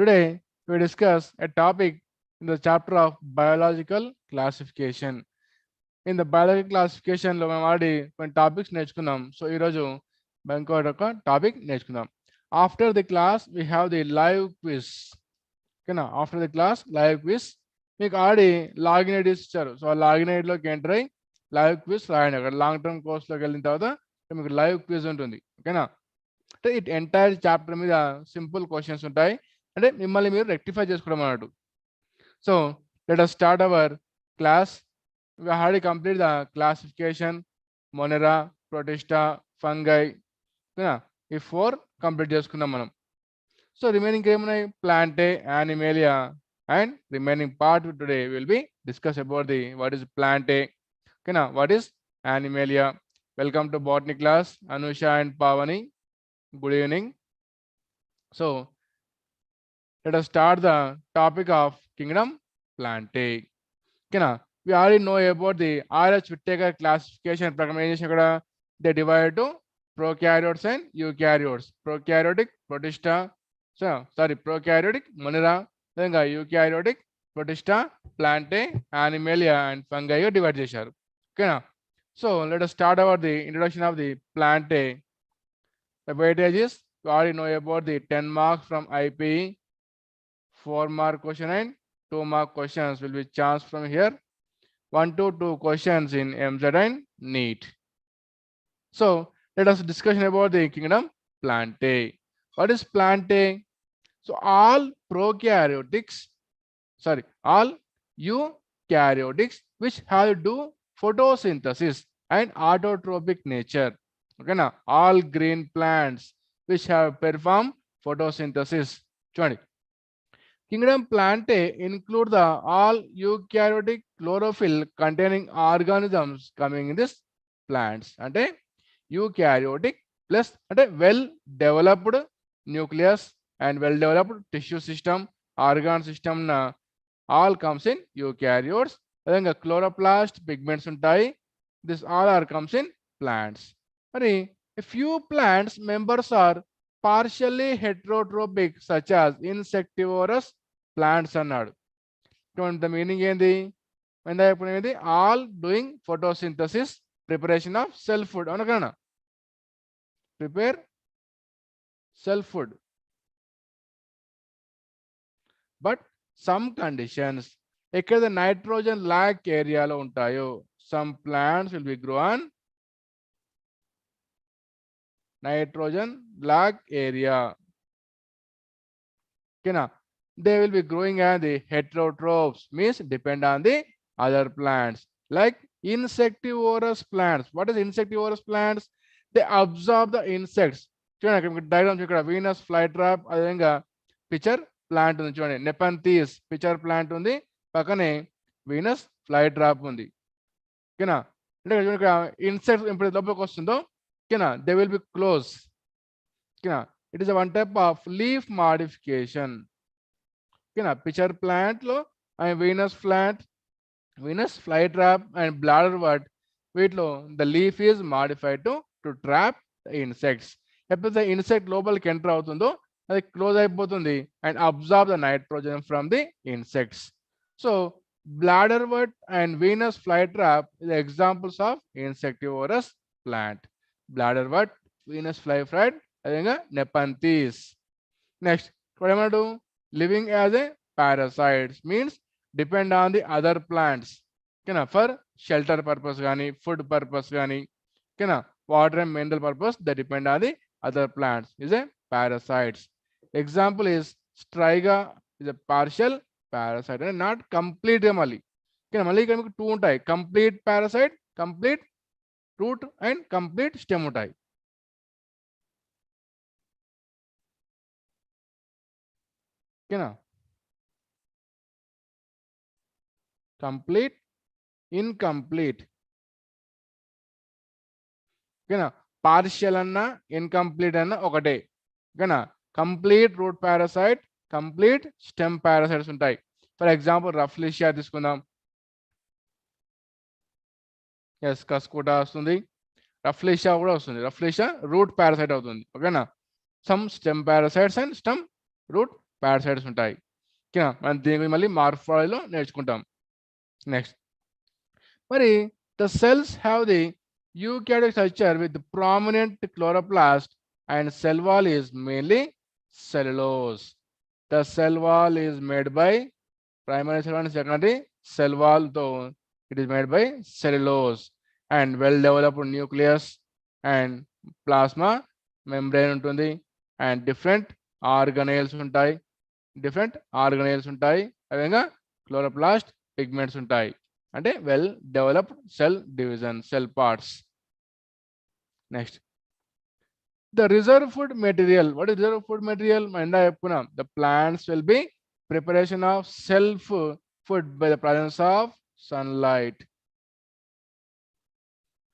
Today we discuss a topic in the chapter of biological classification. In the biological classification లో మేము already కొన్ని topics నేర్చుకున్నాం. So ఈరోజు ఇంకొక టాపిక్ నేర్చుకుందాం. After the class we have the live quiz. ఓకేనా, after the class live quiz. మీకు already login IDs ఇచ్చారు. సో ఆ లాగిన్ ఐడిలోకి ఎంటర్ అయ్యి లైవ్ క్విజ్ రాయండి. అక్కడ లాంగ్ టర్మ్ కోర్స్లోకి వెళ్ళిన తర్వాత మీకు లైవ్ క్విజ్ ఉంటుంది. ఓకేనా, అంటే ఈ ఎంటైర్ చాప్టర్ మీద సింపుల్ క్వశ్చన్స్ ఉంటాయి. అంటే మిమ్మల్ని మీరు రెక్టిఫై చేసుకోవడం అన్నట్టు. So let us start our class. We already complete the classification, Monera, Protista, fungi. ఈ 4 కంప్లీట్ చేసుకున్నాం మనం. సో రిమైనింగ్ ఏమున్నాయి? Plantae, Animalia, and remaining part today will be discuss about the what is Plantae. Okay, what is Animalia? Welcome to Botany class, Anusha and Pavani. Good evening. So let us start the topic of Kingdom Plantae. Okay, we already know about the RH Whittaker classification. They divide to prokaryotes and eukaryotes. Prokaryotic Protista, prokaryotic Monera, then eukaryotic Protista, Plantae, Animalia, and fungi divide chesharu. Okay, so let us start about the introduction of the Plantae. The weightages, we already know about the 10 marks from IPE, 4-mark question and 2-mark questions will be chance from here. 1 to 2 questions in EAMCET and NEET. So let us discussion about the kingdom Plantae. What is Plantae? So all eukaryotics which have to do photosynthesis and autotrophic nature. Okay, now all green plants which have performed photosynthesis. Kingdom Plantae include the all eukaryotic chlorophyll containing organisms coming in this plants. Ante eukaryotic plus ante well developed nucleus and well developed tissue system, organ system na all comes in eukaryotes. Adanga chloroplast pigments untai. This all are comes in plants. Mari a few plants members are partially heterotrophic such as insectivorous plants అన్నాడు. The meaning ఏంది? all doing photosynthesis, preparation of self food. అవును కదా, prepare self food. But some conditions ఎక్కడ nitrogen lack ఏరియాలో ఉంటాయో some plants will be grown nitrogen lack area. Okay, they will be growing as the heterotrophs, means depend on the other plants. Like insectivorous plants. What is insectivorous plants? They absorb the insects. Diagram Venus flytrap, adanga pitcher plant undi chudandi. Nepenthes pitcher plant undi, pakane Venus flytrap undi. Okay, insects impede lopaki vastundo, they will be close. It is a one type of leaf modification. Pitcher plant lo and Venus flytrap and bladderwort, వీటిలో the leaf is modified to trap the insects. ఎప్పుడైతే insect లోపలికి enter అవుతుందో అది close అయిపోతుంది and absorb the nitrogen from the insects. So bladderwort and Venus flytrap is the examples of insectivorous plant. Bladderwort, Venus flytrap, అదేవిధంగా Nepenthes. Next, what am I do? Living as a parasites, means depend on the other plants. For shelter purpose gani, food purpose gani, water and mineral purpose, they depend on the other plants, is a parasites. Example is striga is a partial parasite and not complete mali. Mali ఇక్కడ మీకు 2 ఉంటాయి, complete parasite, complete root and complete stem ఉంటాయి. Complete, incomplete. Partial anna incomplete anna ఒకటే. Complete root parasite, complete stem parasites ఉంటాయి. For example Rafflesia తీసుకుందాం. yes, Cascota వస్తుంది, Rafflesia కూడా వస్తుంది. Rafflesia root parasite అవుతుంది. ఓకేనా, some stem parasites and some root parasites ఉంటాయి. ఓకేనా, మనం దీని గురించి మళ్ళీ మార్ఫాలజీలో నేర్చుకుంటాం. నెక్స్ట్ మరి the cells have the eukaryotic structure with prominent chloroplast and cell wall is mainly cellulose. The cell wall is made by primary cell and secondary cell wall, though it is made by cellulose and well developed nucleus and plasma membrane ఉంటుంది and different organelles ఉంటాయి. Different organelles ఉంటాయి. అదేవిధంగా chloroplast pigments ఉంటాయి. అంటే well developed cell division, cell parts. Next the reserve food material. What is reserve food material? మనం ఇందా చెప్పుకున్నాం, the plants will be preparation of self food by the presence of sunlight.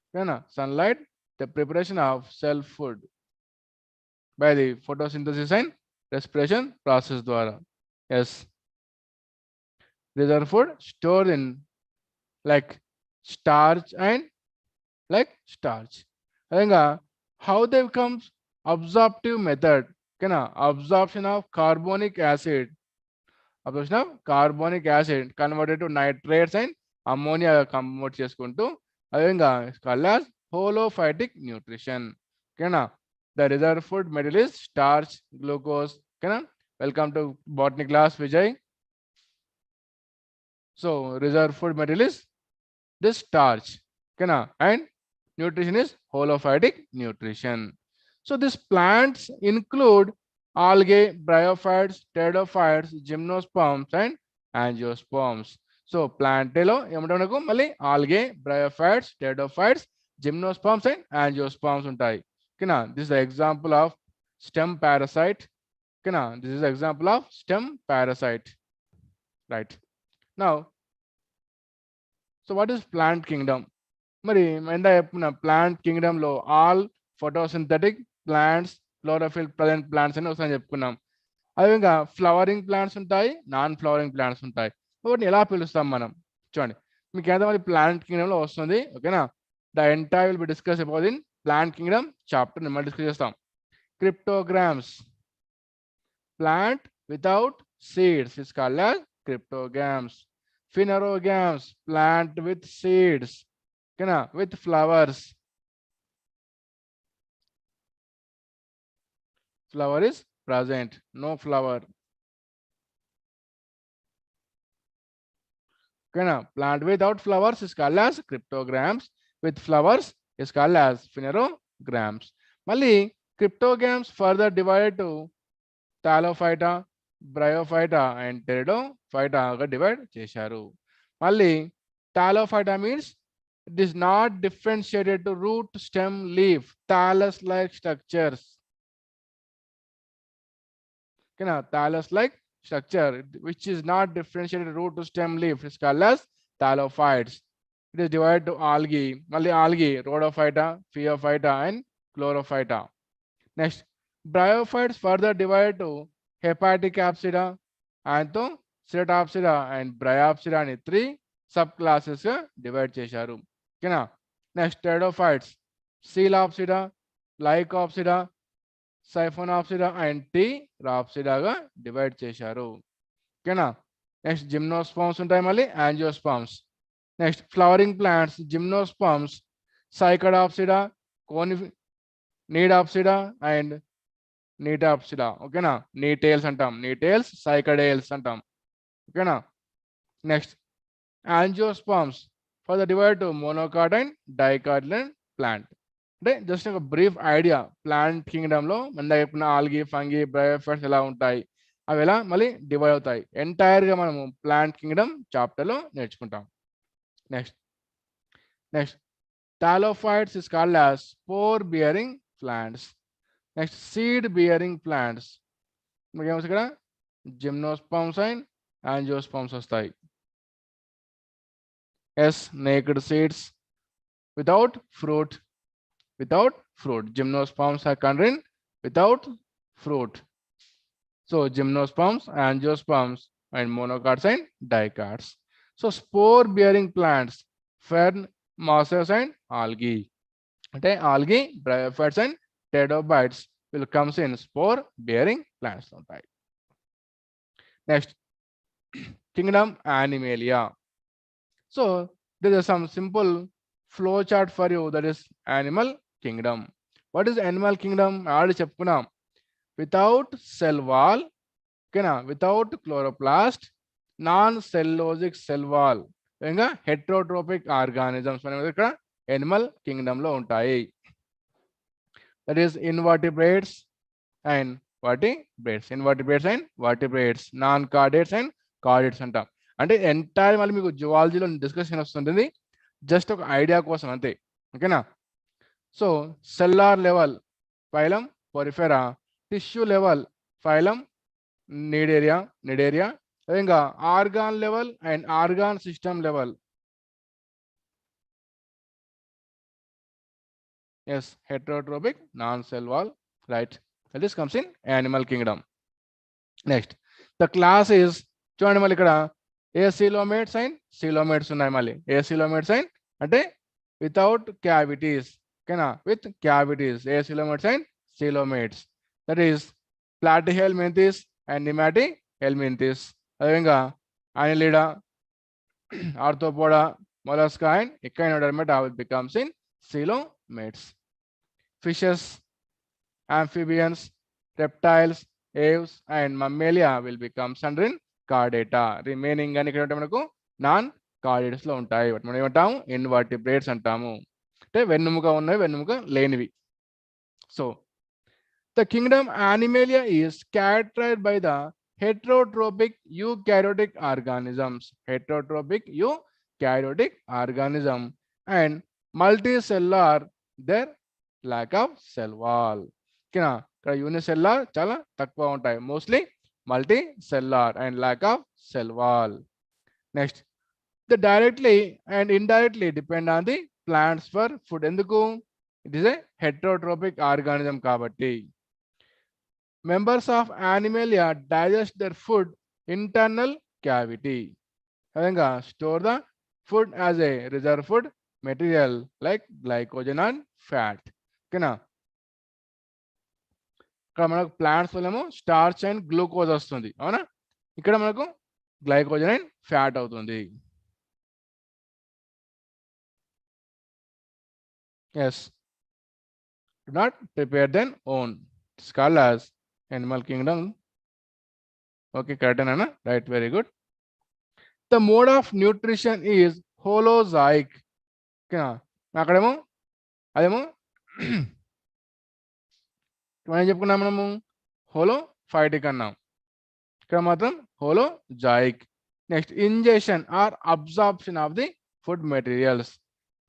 ఓకేనా, sunlight the preparation of self food by the photosynthesis and respiration process ద్వారా. Yes, reserve food stored in like starch and like starch. అదేవిధంగా how they becomes absorptive method. ఓకేనా, absorption of carbonic acid converted to nitrates and ammonia convert చేసుకుంటూ, అదేవిధంగా called as holophytic nutrition. ఓకేనా, the reserve food material is starch, glucose. ఓకేనా, welcome to botany class Vijay. So reserve food material is this starch, okay na, and nutrition is holophytic nutrition. So these plants include algae, bryophytes, pteridophytes, gymnosperms and angiosperms. So Plantae lo ఏమంటారు మళ్ళీ algae, bryophytes, pteridophytes, gymnosperms and angiosperms ఉంటాయి. Okay na, this is the example of stem parasite. Okay na, this is the example of stem parasite, right? Now, so what is plant kingdom? మరి ఇందా చెప్పుకున్న plant kingdom లో all photosynthetic plants, chlorophyll present plants అని ఒకసారి చెప్పుకున్నాం. అదేవిధంగా flowering plants ఉంటాయి, non flowering plants ఉంటాయి. వాటిని ఎలా పిలుస్తాం మనం? చూడండి, మీకు ఎంత మరి ప్లాంట్ కింగ్డమ్ లో వస్తుంది. ఓకేనా, the entire will be discuss about in plant Kingdom chapter మనం డిస్కస్ చేస్తాం. Cryptograms, plant without seeds is called as cryptogams. Phanerogams, plant with seeds, with flowers. Flower is present, no flower. Plant without flowers is called as cryptograms. With flowers is called as phanerograms. Mali cryptogams further divided to thallophyta, bryophyta and టెరిడోఫైటాగా divide చేశారు. మళ్ళీ thallophyta means it is not differentiated to root, stem, leaf, thallus like structures. ఓకేనా, thallus like structure which is not differentiated root to stem, leaf is called as thallophytes. It is divide to algae. మళ్ళీ algae rhodophyta, phaeophyta and chlorophyta. Next Bryophytes further divided to Hepatocapsida, Ceratopsida and Bryopsida అని 3 subclasses గా divide చేశారు. ఓకేనా, next pteridophytes Coelopsida, Lycopsida, Siphonopsida and Pteropsidaగా divide చేశారు. ఓకేనా, next gymnosperms ఉంటాయి, మళ్ళీ angiosperms. Next flowering plants gymnosperms, Psychadopsida, Nidopsida and gnetopsida. ఓకేనా, నీటేల్స్ అంటాం, నీటేల్స్, సైకడేల్స్ అంటాం. ఓకేనా, next angiosperms further divide to monocot and dicotyledon plant. అంటే జస్ట్ ఒక బ్రీఫ్ ఐడియా ప్లాంట్ కింగ్డమ్ లో మన చెప్పిన ఆల్గీ, ఫంగి, బ్రయోఫైట్స్ ఎలా ఉంటాయి, అవి ఎలా మళ్ళీ డివైడ్ అవుతాయి. ఎంటైర్ గా మనము ప్లాంట్ కింగ్డమ్ చాప్టర్ లో నేర్చుకుంటాం. Next thallophytes is called as spore bearing plants. Next seed bearing plants. మీకు ఏమొస్తాయి ఇక్కడ? జిమ్నోస్పర్మ్స్ అండ్ యాంజియోస్పర్మ్స్ వస్తాయి. Yes, naked seeds without fruit. Gymnosperms are contained without fruit. So gymnosperms, angiosperms and monocots and dicots. So spore bearing plants, fern, mosses and algae. అంటే algae, bryophytes and pteridophytes will comes in spore bearing plants ఉంటాయి. Next, kingdom Animalia. So there is some simple flow chart for you, that is animal kingdom. What is animal kingdom? Already చెప్పుకున్నాం. Without cell wall, ఓకేనా, without chloroplast, non-cellulosic cell wall, ఇంకా heterotrophic organisms అనేవి ఇక్కడ animal kingdom లో ఉంటాయి. That is invertebrates and vertebrates, non-cardates and cardates అంటాం. అంటే entire మళ్ళీ మీకు జువాలజీలో డిస్కషన్ వస్తుంటుంది, జస్ట్ ఒక ఐడియా కోసం అంతే. ఓకేనా. So cellular level phylum porifera, tissue level phylum cnidaria, ఇంకా organ level and organ system level, yes, heterotrophic non-cell wall, right? So this comes in animal kingdom. Next, the class is చూడండి మళ్ళీ ఇక్కడ ఏసిలోమేట్స్ and coelomates ఉన్నాయి. మళ్ళీ acoelomates and అంటే without cavities, ఓకేనా, with cavities, acoelomates and coelomates, that is platyhelminthes and nemathelminthes. అదేవిధంగా annelida, arthropoda, mollusca and echinodermata becomes in coelomates. Fishes, amphibians, reptiles, aves and mammalia will become under in chordata. Remaining అని ఇక్కడ మనకు non chordates లో ఉంటాయి. మనం ఏమంటాము, invertebrates అంటాము, అంటే వెన్నుముక ఉన్నవి, వెన్నుముక లేనివి. So the kingdom Animalia is characterized by the heterotrophic eukaryotic organisms, and multicellular their lack of cell wall. ఓకేనా, ఇక్కడ యూనిసెల్లార్ చాలా తక్కువ ఉంటాయి, mostly multicellular and lack of cell wall. Next, the directly and indirectly depend on the plants for food. ఎందుకు? It is a heterotrophic organism కాబట్టి. Members of animalia digest their food internal cavity, అదేవిధంగా store the food as a reserve food material like glycogen and fat. ఓకేనా, ఇక్కడ మనకు plants వల్లేమో starch and glucose వస్తుంది, అవునా, ఇక్కడ మనకు గ్లైకోజన్ అండ్ ఫ్యాట్ అవుతుంది. Yes, do not prepare then own, it's called as animal kingdom. Okay, correct ana, right, very good. The mode of nutrition is holozoic. Okay, అక్కడేమో అదేమో మనం చెప్పుకున్నాం, మనము హోలోఫైటిక్ అన్నాం, ఇక్కడ మాత్రం holozoic. Next, ingestion or absorption of the food materials,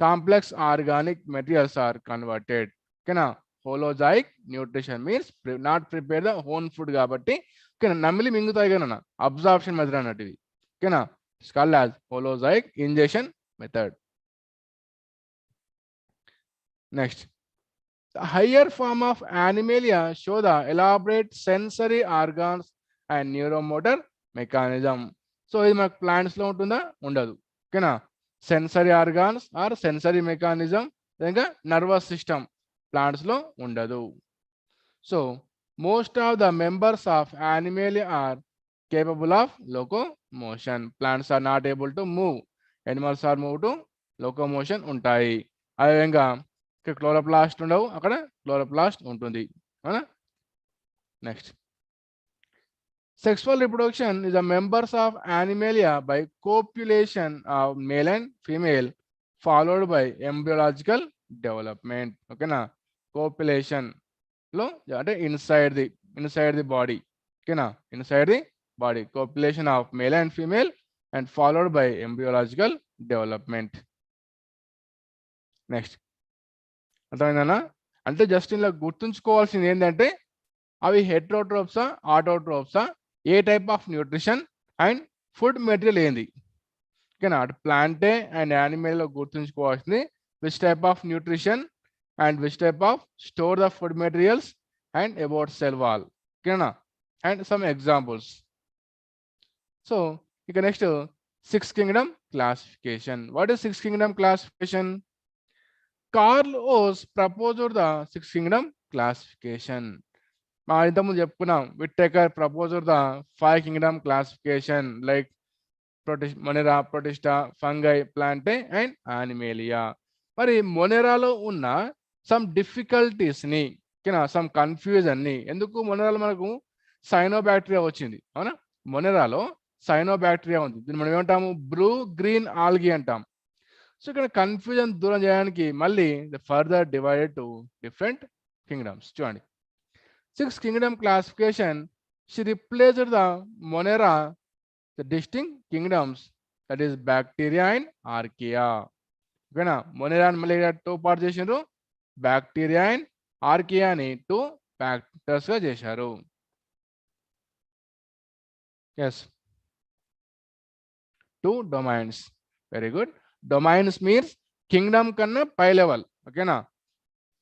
complex organic materials are converted. ఓకేనా, holozoic nutrition means not prepare the own food కాబట్టి, ఓకేనా, నమిలి మింగుతాయి కదా, అబ్జార్ప్షన్ మెథడ్ అన్నట్టు ఇది. ఓకేనా, it's called as holozoic ingestion method. Next, the higher form of Animalia show the elaborate sensory organs and neuromotor mechanism. So ఇది మనకు plants లో ఉంటుందా? ఉండదు. ఓకేనా, sensory organs or sensory mechanism, ఇంకా నర్వస్ సిస్టమ్ ప్లాంట్స్ లో ఉండదు. So most of the members of Animalia are capable of locomotion. Plants are not able to move, animals are move to locomotion ఉంటాయి. అదేవిధంగా ఇక్కడ క్లోరోప్లాస్ట్ ఉండవు, అక్కడ chloroplast ఉంటుంది, అవునా. Next, sexual reproduction is the members of Animalia by copulation of male and female followed by embryological development. ఓకేనా, copulation లో అంటే ఇన్సైడ్ ది బాడీ, ఓకేనా, inside the body, copulation of male and female and followed by embryological development. Next, అర్థమైందన్నా? అంటే just ఇలా గుర్తుంచుకోవాల్సింది ఏంటంటే అవి హెట్రోట్రోప్సా, ఆటోట్రోప్సా, ఏ type of nutrition and food material ఏంది. ఓకేనా, అటు ప్లాంటే అండ్ యానిమల్లో గుర్తుంచుకోవాల్సింది which type of nutrition and which type of store the food materials and about cell wall. ఓకేనా, అండ్ సమ్ ఎగ్జాంపుల్స్. సో ఇక next, six Kingdom classification. What is six Kingdom classification? Carl Oz proposed the six kingdom classification. ఇంతకుముందు చెప్పుకున్నాం Whittaker proposer the 5 Kingdom classification like Monera, Protista, fungi, Plantae and Animalia. మరి మొనెరాలో ఉన్న some డిఫికల్టీస్ని some కన్ఫ్యూజన్ని, ఎందుకు మొనెరాలో మనకు cyanobacteria వచ్చింది, అవునా? మొనెరాలో cyanobacteria ఉంది, దీన్ని మనం ఏమంటాము? బ్లూ గ్రీన్ ఆల్గీ అంటాం. సో ఇక్కడ కన్ఫ్యూజన్ దూరం చేయడానికి మళ్ళీ further divided to different kingdoms. చూడండి, 6 kingdom classification, she replaced the monera, the distinct kingdoms, that is bacteria and archaea. ఓకేనా? మొనేరా అని మళ్ళీ టూ పార్ట్ చేసినారు, బ్యాక్టీరియా అండ్ ఆర్కియాని టూ ఫ్యాక్టర్స్గా చేశారు. Yes, two domains. Very good. Domains means kingdom కన్నా పై లెవెల్. ఓకేనా?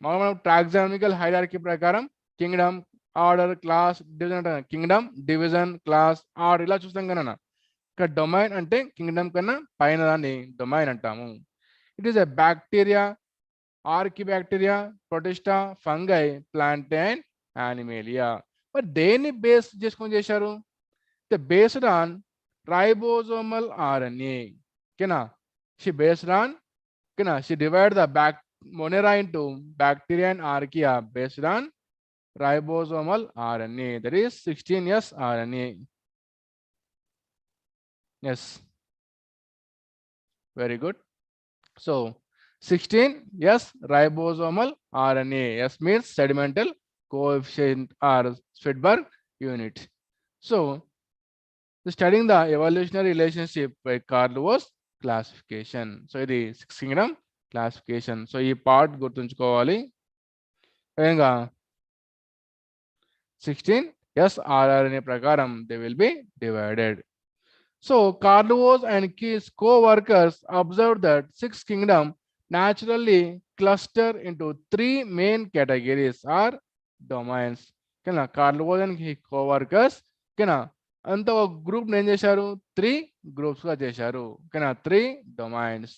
మనం టాక్సానమికల్ హైరార్కీ ప్రకారం కింగ్డమ్, ఆర్డర్, క్లాస్, డివిజన్ అంటాం. కింగ్డమ్, డివిజన్, క్లాస్, ఆర్డర్ ఇలా చూస్తాం కన్నా. ఇక్కడ డొమైన్ అంటే కింగ్డమ్ కన్నా పైన దాన్ని డొమైన్ అంటాము. It is a bacteria, archaebacteria, Protista, fungi, Plantae and Animalia. మరి దేన్ని బేస్ చేసుకొని చేశారు? Based on ribosomal RNA. ఓకేనా? షీ బేస్డ్ ఆన్, ఓకేనా, she divide the monera into bacteria and archaea based on ribosomal RNA, that is 16S RNA. Yes, very good. So 16S ribosomal RNA. S means sedimental coefficient or Swedberg unit. So studying the evolutionary relationship by Carl Lewis classification. So ఇది 6 kingdom classification. So ఈ part గుర్తుంచుకోవాలి. విధంగా 16SRRNA ప్రకారం they will be divided. So Carl Woese and his co-workers observed that 6 kingdom naturally cluster into 3 main categories or domains. ఓకేనా? కార్లువోస్ and his co-workers ఓకేనా అంత ఒక group ఏం చేశారు? 3 గ్రూప్స్గా చేశారు. ఓకేనా? 3 domains.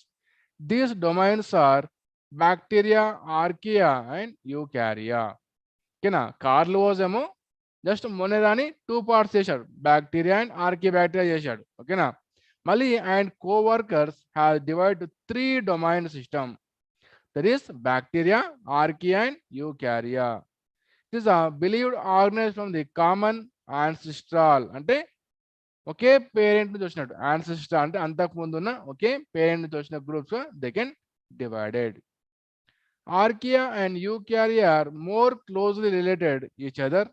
These domains are bacteria, archaea and eukarya. ఓకేనా? కార్లువోస్ ఏమో జస్ట్ మొనేరాని 2 parts చేశాడు, బ్యాక్టీరియా అండ్ ఆర్కిబ్యాక్టీరియా చేశాడు. ఓకేనా? మళ్ళీ and coworkers have divide 3 domain system, that is bacteria, archaea and eukarya. It is a believed organized from the common ancestral, అంటే ఒకే parent నుంచి వచ్చినట్టు. Ancestor అంటే అంతకు ముందు ఉన్న ఒకే పేరెంట్ నుంచి వచ్చిన groups they can divided. Archaea and eukarya are more closely related each other.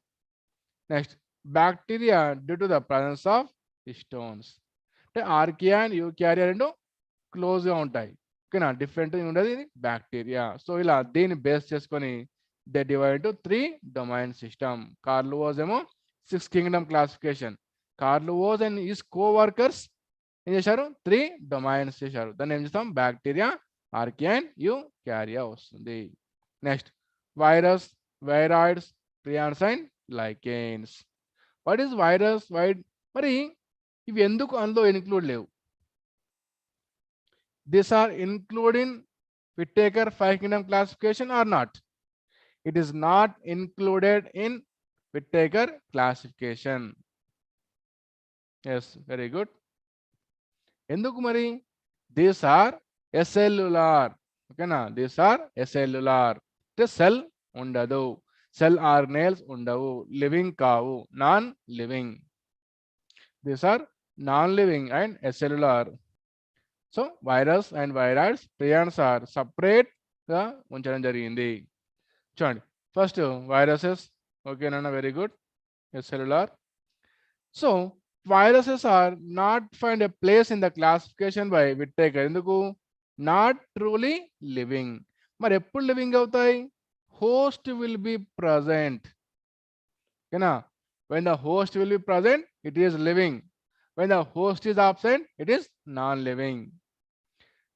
Next bacteria due to the presence of stones. అంటే ఆర్కియా అండ్ యూకారియా రెండు క్లోజ్గా ఉంటాయి. ఓకేనా? డిఫరెంట్ ఉండేది బ్యాక్టీరియా. సో ఇలా దీన్ని బేస్ చేసుకొని they divide to 3 domain system. Carl Woese ఏమో 6 kingdom క్లాసిఫికేషన్. కార్లువోస్ అండ్ హిస్ కోవర్కర్స్ ఏం చేశారు? 3 domains చేశారు. దాన్ని ఏం చేస్తాం? బ్యాక్టీరియా, ఆర్కియా అండ్ యూకారియా వస్తుంది. Next virus, viroids, prions and lichens. What is virus, వైడ్? మరి ఇవి ఎందుకు అందులో ఇన్క్లూడ్ లేవు? This are including Whittaker 5 kingdom classification or not? It is not included in Whittaker classification. Yes, very good. ఎందుకు మరి? These are acellular. ఓకేనా? These are acellular. అంటే సెల్ ఉండదు, సెల్ ఆర్గనైల్స్ ఉండవు, లివింగ్ కావు, non living. These are non living and acellular. So virus and viroids, prions are సపరేట్గా ఉంచడం జరిగింది. చూడండి, ఫస్ట్ వైరసెస్. ఓకేనా? Very good. Acellular. So viruses are not find a place in the classification by Whittaker. ఎందుకు? Not truly living. మరి ఎప్పుడు living అవుతాయి? Host will be present. ఓకేనా? When the host will be present it is living. When the host is absent it is non living.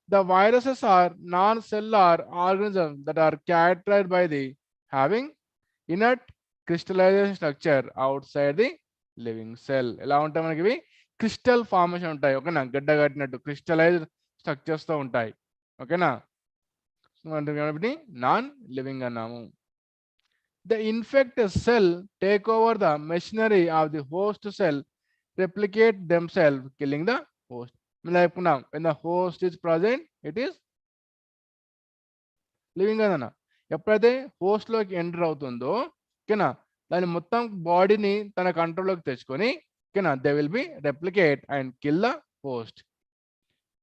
The viruses are non-cellular organisms that are characterized by the having inert crystallization structure outside the living cell. ఎలా ఉంటాయి మనకి? ఇవి crystal formation ఉంటాయి. ఓకేనా? గడ్డ కట్టినట్టు crystallised స్ట్రక్చర్స్తో ఉంటాయి. ఓకేనా? కాబట్టి నాన్ లివింగ్ అన్నాము. The infected cell take over the machinery of the host cell, replicate themselves, killing the host. When the host is present, it is living కదన్న. ఎప్పుడైతే హోస్ట్లోకి ఎంటర్ అవుతుందో ఓకేనా, దాని మొత్తం బాడీని తన కంట్రోల్లోకి తెచ్చుకొని ఓకేనా, they will B replicate and kill the host.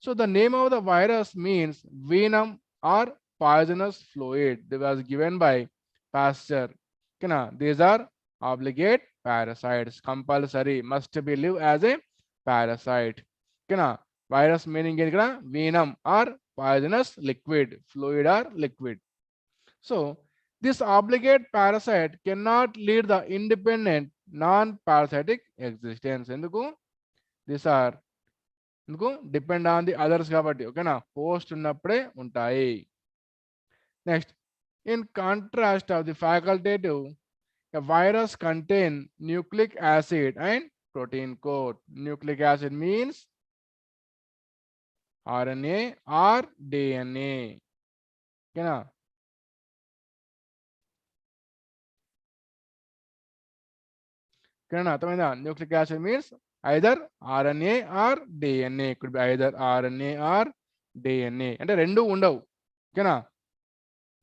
So the name of the virus means venom or poisonous fluid. That was given by Pasteur. ఓకేనా, these are obligate parasites. Compulsory must be live as a parasite. ఓకేనా, virus meaning ఏంటి ఇక్కడ? venom or poisonous liquid, fluid or liquid. So this obligate parasite cannot lead the independent non-parasitic existence. ఎందుకు? These are ఎందుకు depend on the others కాబట్టి ఓకేనా, post ఉన్నప్పుడే ఉంటాయి. Next, in contrast of the facultative, a virus contain nucleic acid and protein coat. Nucleic acid means RNA or DNA. ఓకేనా, ఓకేనా అర్థమైందా? Nucleic acid means either RNA or DNA. Could be either RNA or DNA. అంటే రెండు ఉండవు ఓకేనా.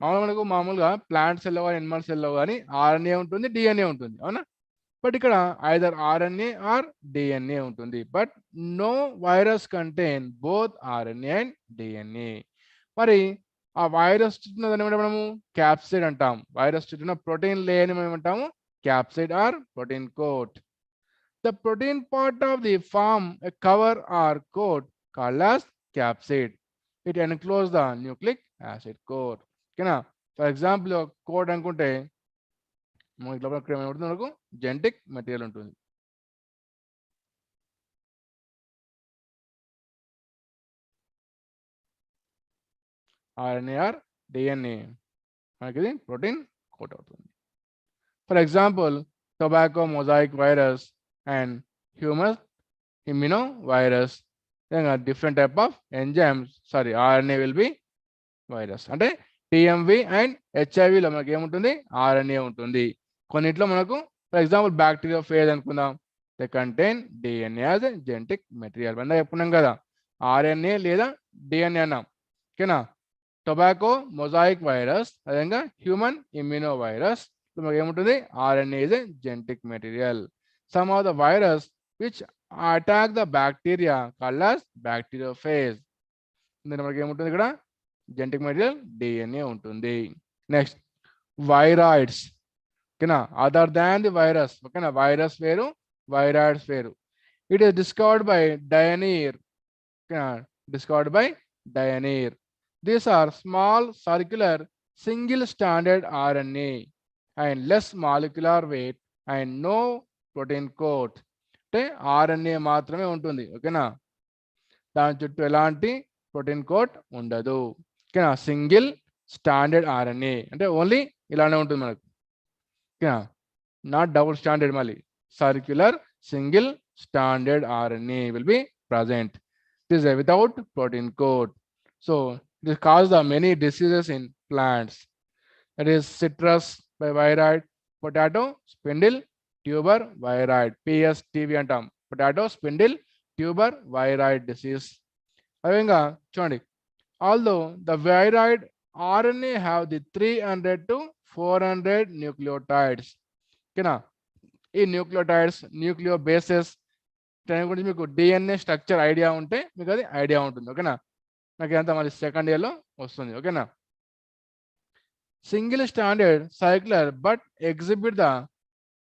మామూలుగా plant సెల్లో కానీ ఎనిమల్ సెల్లో కానీ RNA ఉంటుంది, DNA ఉంటుంది, అవునా? బట్ ఇక్కడ ఐదర్ RNA ఆర్ DNA ఉంటుంది. But no virus contain both RNA and DNA. మరి ఆ వైరస్ చుట్టూ మనము క్యాప్సిడ్ అంటాం. వైరస్ చుట్టూ ప్రోటీన్ లేయర్ మనం ఏమంటాము? Capsid or protein coat. The protein part of the form a cover or coat called as capsid. It encloses the nucleic acid core. ఓకేనా, for example coat అనుకుంటే మనకు genetic material ఉంటుంది. RNA or DNA మనకి ఇది protein coat అవుతుంది. For example, tobacco mosaic virus and human immunovirus. Then a different type of enzymes. Sorry, RNA will be virus. అంటే TMV and HIV లో మనకి ఏముంటుంది? RNA ఉంటుంది. కొన్నిట్లో మనకు ఫర్ ఎగ్జాంపుల్ బ్యాక్టీరియా ఫేజ్ అనుకుందాం, they contain DNA as a genetic material. మనం చెప్పుకున్నాం కదా, RNA లేదా DNA అన్నాం ఓకేనా. టొబాకో మొజాయిక్ వైరస్, అదేవిధంగా హ్యూమన్ ఇమ్యూనో వైరస్ మనకి ఏముంటుంది? RNA is a genetic material. Some of the virus which attack the bacteria called as bacteriophage. మనకి ఏముంటుంది ఇక్కడ? జెనెటిక్ మెటీరియల్ DNA ఉంటుంది. నెక్స్ట్, వైరాయిడ్స్ ఓకేనా, అదర్ దాన్ ది వైరస్ ఓకేనా. Virus వేరు, వైరాయిడ్స్ వేరు. It is discovered by Diener ఓకేనా, discovered by Diener. These are small circular single standard RNA and less molecular weight and no protein coat. అంటే RNA మాత్రమే ఉంటుంది ఓకేనా, దాని చుట్టూ ఎలాంటి ప్రోటీన్ కోట్ ఉండదు ఓకేనా. సింగిల్ స్టాండర్డ్ RNA అంటే ఓన్లీ ఇలానే ఉంటుంది మనకు ఓకేనా, నాట్ డబుల్ స్టాండర్డ్. మళ్ళీ circular single standard RNA will be present. This is without protein coat. So this causes the many diseases in plants. That is citrus by viroid, potato spindle tuber viroid, PSTV అంటాం, potato spindle tuber viroid disease. అదేవిధంగా చూడండి, although the viroid RNA have the 300 to 400 nucleotides ఓకేనా. ఈ nucleotides, Nucleo bases దాని గురించి మీకు DNA structure idea ఉంటే మీకు అది ఐడియా ఉంటుంది ఓకేనా. నాకు ఇదంతా మళ్ళీ సెకండ్ ఇయర్లో వస్తుంది ఓకేనా. Single standard cycler but exhibit the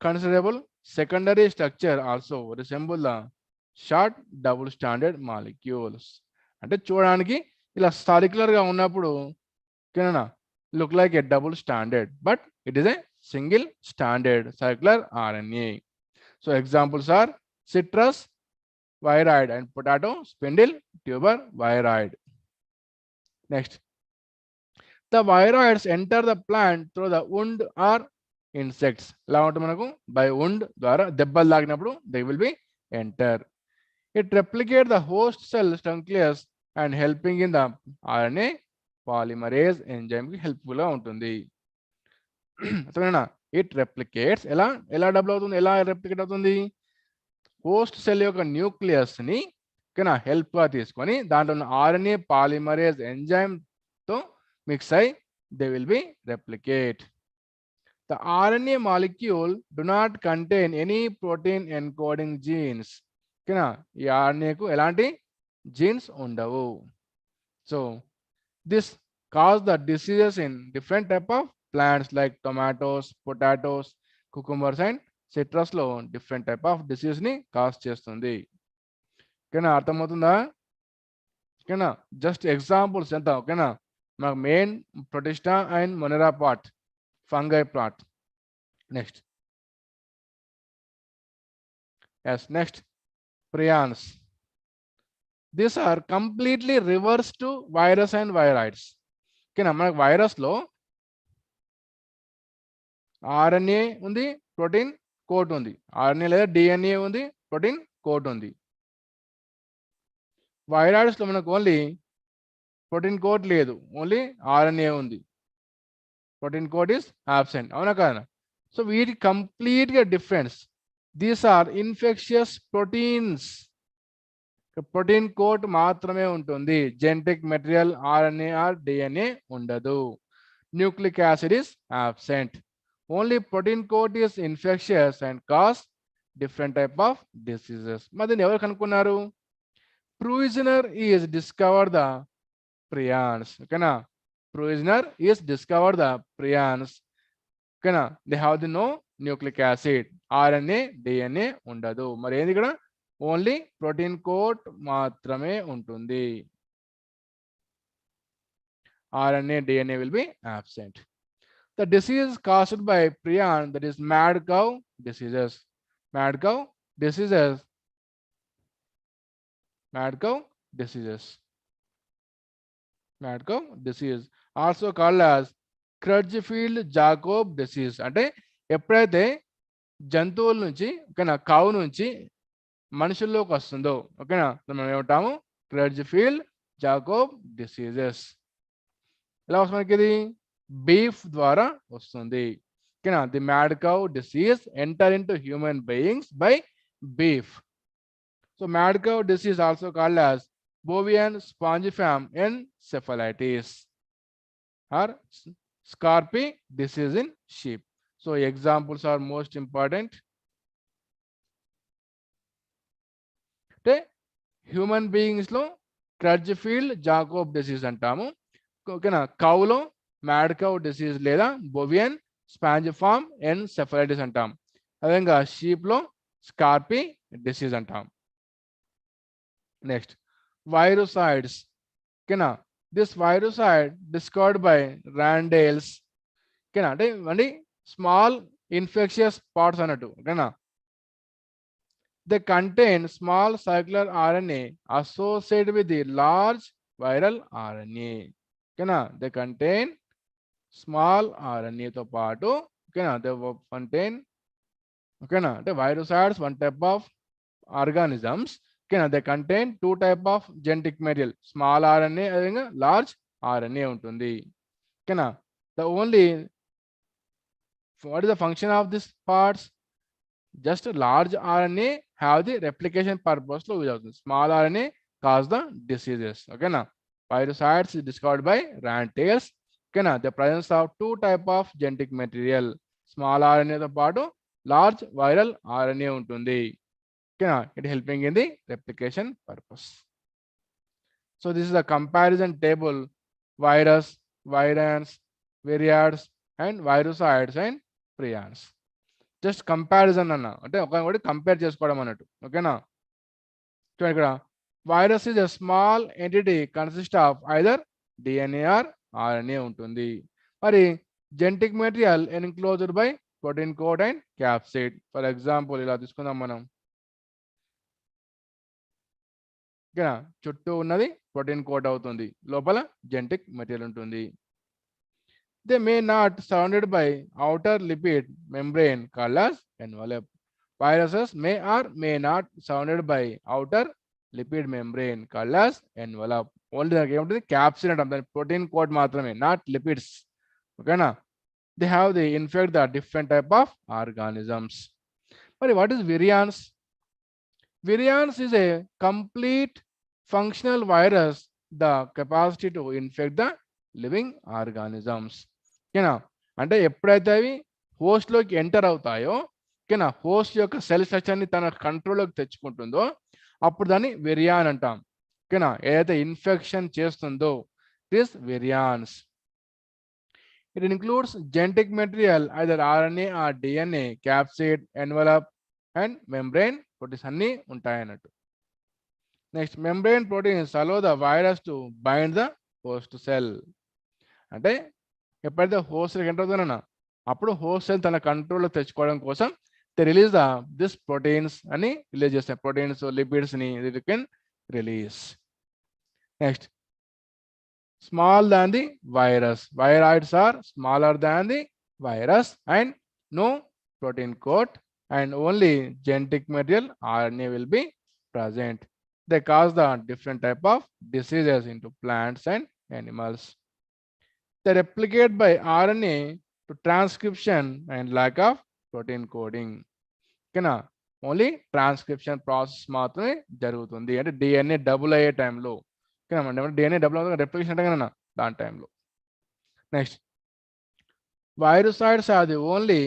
considerable secondary structure also resemble the short double standard molecules. అంటే చూడడానికి ఇలా సర్క్యులర్ గా ఉన్నప్పుడు ఓకేనా, look like a double standard but it is a single standard circular RNA. So examples are citrus viroid and potato spindle tuber viroid. Next, the viroids enter the plant through the wound or insects. ఎలా ఉంటుంది మనకు? By wound ద్వారా దెబ్బలు తాకినప్పుడు they will be enter. It replicate the host cell nucleus and helping in the RNA polymerase enzyme కి helpful గా ఉంటుంది. అర్థమైనా? ఇట్ రెప్లికేట్స్ ఎలా ఎలా డబుల్ అవుతుంది, ఎలా రెప్లికేట్ అవుతుంది? హోస్ట్ సెల్ యొక్క న్యూక్లియస్ని ఓకేనా హెల్ప్గా తీసుకొని దాంట్లో ఉన్న ఆర్ఎన్ఏ పాలిమరేజ్ ఎంజైమ్తో మిక్స్ అయి they will B replicate. The RNA molecule do not contain any protein encoding genes. ఓకేనా? ఈ ఆర్ఎన్ఏకు ఎలాంటి జీన్స్ ఉండవు. So this cause the diseases in different type of plants like tomatoes, potatoes, cucumbers and సిట్రస్లో different type of డిసీజ్ని cause చేస్తుంది. ఓకేనా? అర్థమవుతుందా? ఓకేనా? జస్ట్ ఎగ్జాంపుల్స్ ఎంత ఓకేనా? మనకు main Protista and Monera part fungi plant. Next next prions. These are completely reverse to virus and viroids. ఓకేనా? మనకు వైరస్లో ఆర్ఎన్ఏ ఉంది, ప్రోటీన్ కోట్ ఉంది. ఆర్ఎన్ఏ లేదా డిఎన్ఏ ఉంది, ప్రోటీన్ కోట్ ఉంది. వైరాయిడ్స్లో మనకు ఓన్లీ ప్రోటీన్ కోట్ లేదు, ఓన్లీ ఆర్ఎన్ఏ ఉంది. Protein coat is absent. అవునా కాదా? సో వీటి కంప్లీట్గా difference. These are infectious proteins. Protein coat మాత్రమే ఉంటుంది, genetic material RNA or DNA ఉండదు. Nucleic acid is absent. Only protein coat is infectious and cause different type of diseases. మరి దీన్ని ఎవరు కనుక్కున్నారు? ప్రూయిజనర్ ఈజ్ డిస్కవర్డ్ ద prions. ఓకేనా? Prusiner is discovered the prions. ఓకేనా? They have the no nucleic acid, RNA DNA ఉండదు. మరి ఏంది ఇక్కడ? ఓన్లీ ప్రోటీన్ కోట్ మాత్రమే ఉంటుంది. RNA, DNA will be absent. The disease caused by prion, that is mad cow diseases. Mad cow diseases. Mad cow diseases. Mad cow disease, also called as Creutzfeldt-Jakob disease. అంటే ఎప్పుడైతే జంతువుల నుంచి ఓకేనా కావు నుంచి మనుషుల్లోకి వస్తుందో ఓకేనా మనం ఏమంటాము? Creutzfeldt-Jakob diseases. ఎలా వస్తుంది మనకి? ఇది బీఫ్ ద్వారా వస్తుంది. ఓకేనా? The mad cow disease enter in to human beings by beef. So mad cow disease also called as bovine spongiform encephalitis or scrapie disease in sheep. So examples are most important. అంటే human బీయింగ్స్లో Creutzfeldt Jakob disease అంటాము. ఓకేనా? కౌలో mad cow disease లేదా బోవియన్ spongiform encephalitis అంటాం. అదేవిధంగా షీప్లో స్కార్పీ disease అంటాం. Next virusoids. ఓకేనా? This virusoid discovered by Randles. ఓకేనా? అంటే ఇవన్నీ స్మాల్ ఇన్ఫెక్షియస్ పార్ట్స్ అన్నట్టు. ఓకేనా? They contain small circular RNA associated with the large viral RNA. ఓకేనా? దే కంటైన్ స్మాల్ ఆర్ఎన్ఏతో పాటు ఓకేనా దే కంటైన్ ఓకేనా అంటే virusoids one type of organisms. ఓకేనా? They contain two type of genetic material, small RNA అదేవిధంగా లార్జ్ ఆర్ఎన్ఏ ఉంటుంది. ఓకేనా? The only what is the function of this parts? Just large RNA have the replication పర్పస్లో use అవుతుంది. Small RNA cause the diseases. ఓకేనా? Virusides is discovered by Rantails. ఓకేనా? The presence of two type of genetic material, small ఆర్ఎన్ఏతో పాటు large viral RNA ఉంటుంది. ఓకేనా? It helping in the replication purpose. So this is the comparison table virus, virions, viroids and virusoids and prions. Just comparison అన్న అంటే ఒకటి compare చేసుకోవడం అన్నట్టు. ఓకేనా? చూడండి ఇక్కడ virus is a small entity consist of either DNA or RNA ఉంటుంది. మరి genetic material enclosed by protein code and capsid. For example ఇలా తీసుకుందాం మనం. ఓకేనా? చుట్టూ ఉన్నది ప్రోటీన్ కోడ్ అవుతుంది, లోపల జెనెటిక్ మెటీరియల్ ఉంటుంది. They may not surrounded by outer lipid membrane called as envelope. Viruses may or may not surrounded by outer lipid membrane called as envelope. Only దానికి ఏముంటుంది? క్యాప్సిడ్ అంటాం, దాని ప్రోటీన్ కోడ్ మాత్రమే, not lipids. ఓకేనా? they have the infect the different type of organisms. But what is virions? Virions is a complete functional virus, the capacity to infect the living organisms. ఓకేనా, అంటే ఎప్పుడైతే అవి హోస్ట్లోకి enter అవుతాయో, ఓకేనా, host యొక్క cell స్ట్రక్చర్ని తన కంట్రోల్లోకి తెచ్చుకుంటుందో అప్పుడు దాన్ని వెరియాన్ అంటాం. ఓకేనా, ఏదైతే ఇన్ఫెక్షన్ చేస్తుందో this variance. It includes genetic material, either RNA or DNA, capsid, envelope, and membrane proteins అన్నీ ఉంటాయి అన్నట్టు. Next membrane proteins allow the virus to bind the host cell. అంటే ఎప్పుడైతే హోస్ట్ ఎంటర్ అవుతుందన్నా అప్పుడు హోస్ట్ సెల్ తన కంట్రోల్లో తెచ్చుకోవడం కోసం they release the this proteins అని రిలీజ్ చేస్తాయి. ప్రోటీన్స్ లిపిడ్స్ని ఇది can release. Next small than the virus. Viroids are smaller than the virus and no protein coat, and only genetic material RNA will be present. They cause the different type of diseases into plants and animals. They replicate by RNA to transcription and lack of protein coding. ఓకేనా, only transcription process మాత్రమే జరుగుతుంది. అంటే DNA double అయ్యే టైంలో, ఓకేనా, DNA double అవుతుంది replication అంటే కన్నా దాని టైంలో. నెక్స్ట్ వైరసాయిడ్స్ అది ఓన్లీ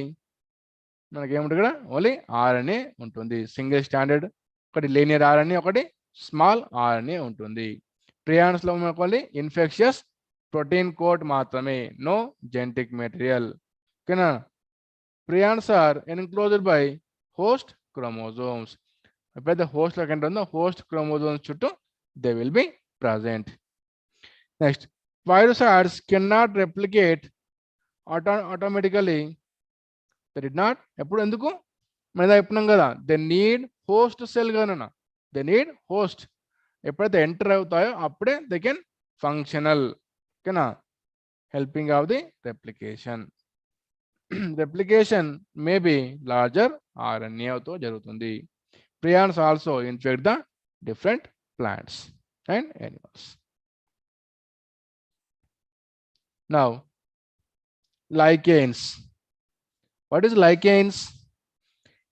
మనకి ఏముంటుంది ఇక్కడ ఓన్లీ ఆర్ఎన్ఏ ఉంటుంది. సింగిల్ స్టాండర్డ్ ఒకటి లీనియర్ ఆర్ఎన్ఏ, ఒకటి స్మాల్ ఆర్ఎన్ఏ ఉంటుంది. ప్రియాన్స్లో మనకు ఓన్లీ ఇన్ఫెక్షియస్ ప్రోటీన్ కోట్ మాత్రమే, నో జెనెటిక్ మెటీరియల్. ఓకేనా, prions are enclosed by host chromosomes. ఎప్పుడైతే హోస్ట్ లోకి ఎంటర్ ఉందో హోస్ట్ క్రోమోజోమ్స్ చుట్టూ they will be present. Next virusoids cannot replicate automatically. They did not. ఎప్పుడు ఎందుకు మనం చెప్పుకున్నాం కదా, దే నీడ్ హోస్ట్ సెల్ కన్నా, దే నీడ్ హోస్ట్. ఎప్పుడైతే ఎంటర్ అవుతాయో అప్పుడే దే కెన్ ఫంక్షనల్, ఓకేనా, helping of the replication. Replication may be larger ఆర్ఎన్ఏతో జరుగుతుంది. Prions also infect the different plants and animals. Now, lichens. What is lichens?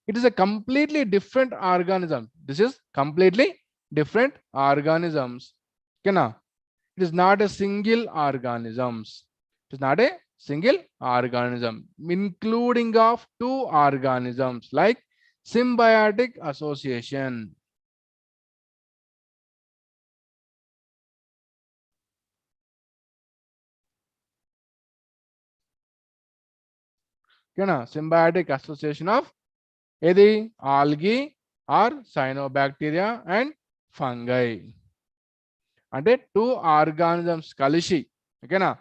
It is a completely different organism. This is completely different organisms. Okay, now it is not a single organisms. It is not a single organism, including of two organisms like symbiotic association. Symbiotic association of ఏది algae or cyanobacteria and fungi. అంటే two organisms కలిసి, ఓకేనా,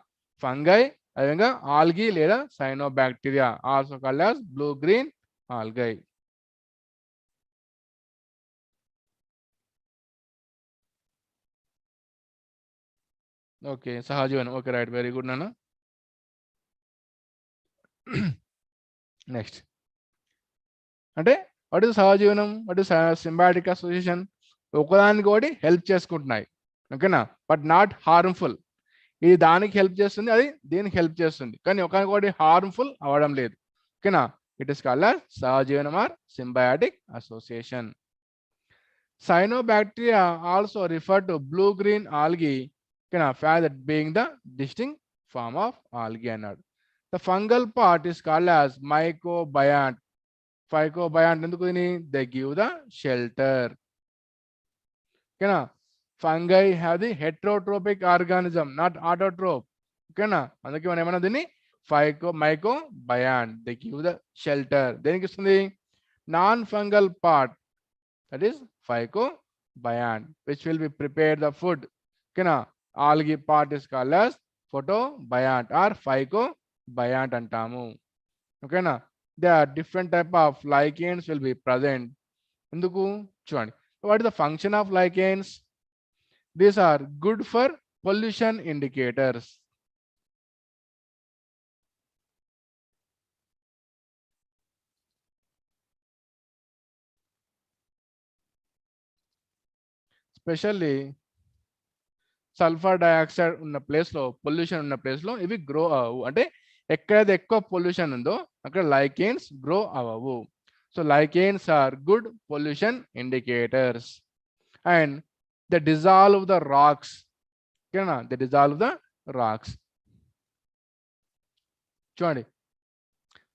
fungi అదేవిధంగా algae లేదా cyanobacteria, also called as blue green algae. Okay, సహజీవనం. Okay, right, very good నాన్న. Next అంటే what is సహజీవనం, వాట్ ఇస్ సింబాటిక్ అసోసియేషన్? ఒకదానికి ఒకటి హెల్ప్ చేసుకుంటున్నాయి, ఓకేనా, బట్ నాట్ హార్మ్ఫుల్. ఇది దానికి హెల్ప్ చేస్తుంది, అది దీనికి హెల్ప్ చేస్తుంది, కానీ ఒకరికొకటి హార్మ్ఫుల్ అవ్వడం లేదు, ఓకేనా. ఇట్ ఇస్ కాల్డ్ as సహజీవనం or symbiotic association. Cyanobacteria also refer to blue-green algae, fact that being the distinct form of algae అన్నాడు. The fungal part is called as mycobiont. Phycobiont ఎందుకు దీని? They give the shelter. ఓకేనా, fungi have the heterotrophic organism, not autotroph. ఓకేనా, అందుకే మనం ఏమన్నా దీన్ని mycobiont. They give the shelter. దేనికి ఇస్తుంది? Non fungal part, that is phycobiont, which will be prepared the food. Okay, algae part is called as photobiont or phycobiont antamu. Okay, there are different type of lichens will be present. Enduku chudandi, what is the function of lichens? These are good for pollution indicators. Especially sulphur dioxide ఉన్న ప్లేస్లో, pollution ఉన్న ప్లేస్లో ఇవి grow అంటే ఎక్కడైతే ఎక్కువ pollution ఉందో అక్కడ లైకెన్స్ గ్రో అవ్వవు. So lichens are good pollution indicators. And the dissolve the rocks. ఓకేనా, ద డిజాల్వ్ ద రాక్స్. చూడండి,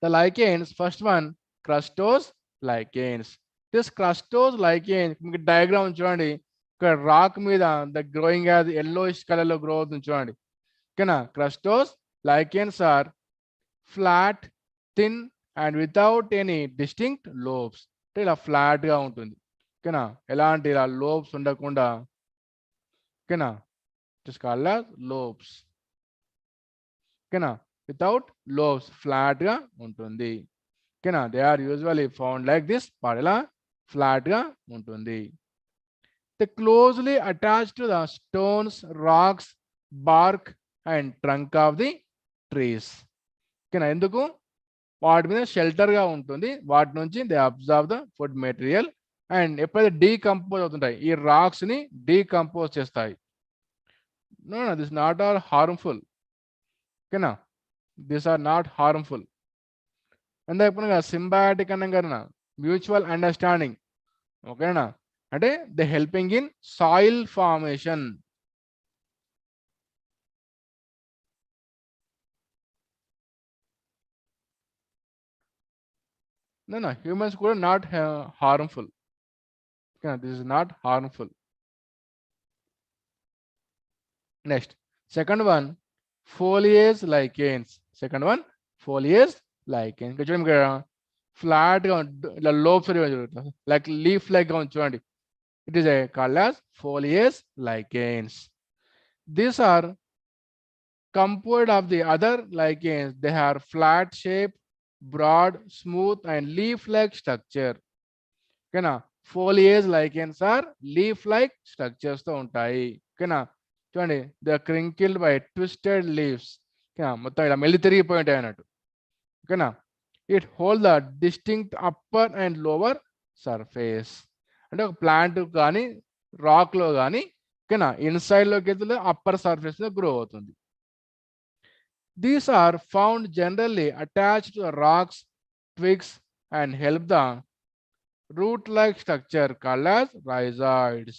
the lichens, first one, crustose lichens. This crustose lichens, మీకు డయాగ్రామ్ చూడండి, ఇక్కడ రాక్ మీద the growing as yellowish colour లో grow అవుతుంది చూడండి. ఓకేనా, crustose lichens are flat, thin and without any distinct lobes. అంటే ఇలా ఫ్లాట్ గా ఉంటుంది. ఓకేనా, ఎలాంటి ఇలా లోబ్స్ ఉండకుండా. ఓకేనా, ఇట్స్ కాల్డ్ యాజ్ లోబ్స్. ఓకేనా, వితౌట్ లోబ్స్, ఫ్లాట్ గా ఉంటుంది. ఓకేనా, they are usually found like this, ఇలా ఫ్లాట్ గా ఉంటుంది. They closely attach to the stones, rocks, bark and trunk of the trees. ఓకేనా, ఎందుకు? వాటి మీద షెల్టర్ గా ఉంటుంది, వాటి నుంచి they observe the food material. And ఎప్పుడైతే డీకంపోజ్ అవుతుంటాయి, ఈ రాక్స్ ని డీకంపోజ్ చేస్తాయి. No this not are harmful. ఓకేనా, దీస్ ఆర్ నాట్ హార్మ్ఫుల్. ఎంత చెప్పిన సింబయాటిక్ అనగా మ్యూచువల్ అండర్స్టాండింగ్. ఓకేనా, అంటే the helping in soil formation. No, humans కూడా not harmful. Okay, this is not harmful. Next, second one, foliage lichens. Second one, foliage lichens. చూడండి ఇక్కడ flat గా ఇలా లోబ్స్ లైక్ లీఫ్ లైక్ గా చూడండి. It is called as foliage lichens. These are composed of the other lichens. They have flat shape, broad, smooth and leaf-like structure. ఓకేనా, foliage lichens are leaf-like structures తో ఉంటాయి. ఓకేనా, చూడండి, they are crinkled by twisted leaves. ఓకేనా, మొత్తం ఇలా మెల్లి తిరిగిపోయి ఉంటాయి అన్నట్టు. ఓకేనా, it hold the distinct upper and lower surface. అంటే ఒక ప్లాంట్ కానీ రాక్ లో కానీ, ఓకేనా, ఇన్సైడ్ లోకి వెళ్తే అప్పర్ సర్ఫేస్ లో గ్రో అవుతుంది. These are found generally attached to the rocks, twigs and help the root-like structure called as rhizoids.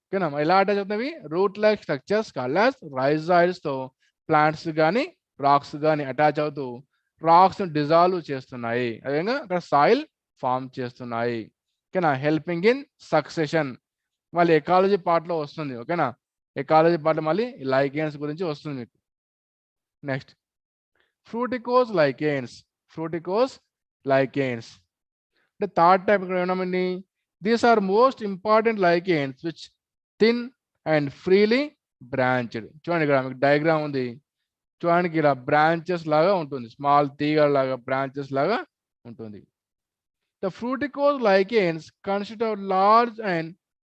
ఓకేనా, ఎలా అటాచ్ అవుతున్నవి? Root like structures called as rhizoids తో ప్లాంట్స్ కానీ రాక్స్ కానీ అటాచ్ అవుతూ రాక్స్ డిజాల్వ్ చేస్తున్నాయి. అదేవిధంగా అక్కడ సాయిల్ ఫామ్ చేస్తున్నాయి. ఓకేనా, హెల్పింగ్ ఇన్ సక్సెషన్. మళ్ళీ ఎకాలజీ పార్ట్ లో వస్తుంది. ఓకేనా, ఎకాలజీ పార్ట్ మళ్ళీ లైకెన్స్ గురించి వస్తుంది మీకు. Next, fruticose lichens. Fruticose lichens అంటే థర్డ్ టైప్ ఇక్కడ ఏమన్నామండి? These are most important lichens which thin and freely branched. చూడండి, ఇక్కడ మీకు డయాగ్రామ్ ఉంది. చూడడానికి ఇలా బ్రాంచెస్ లాగా ఉంటుంది, స్మాల్ తీగ లాగా బ్రాంచెస్ లాగా ఉంటుంది. The fruticose lichens consist of large and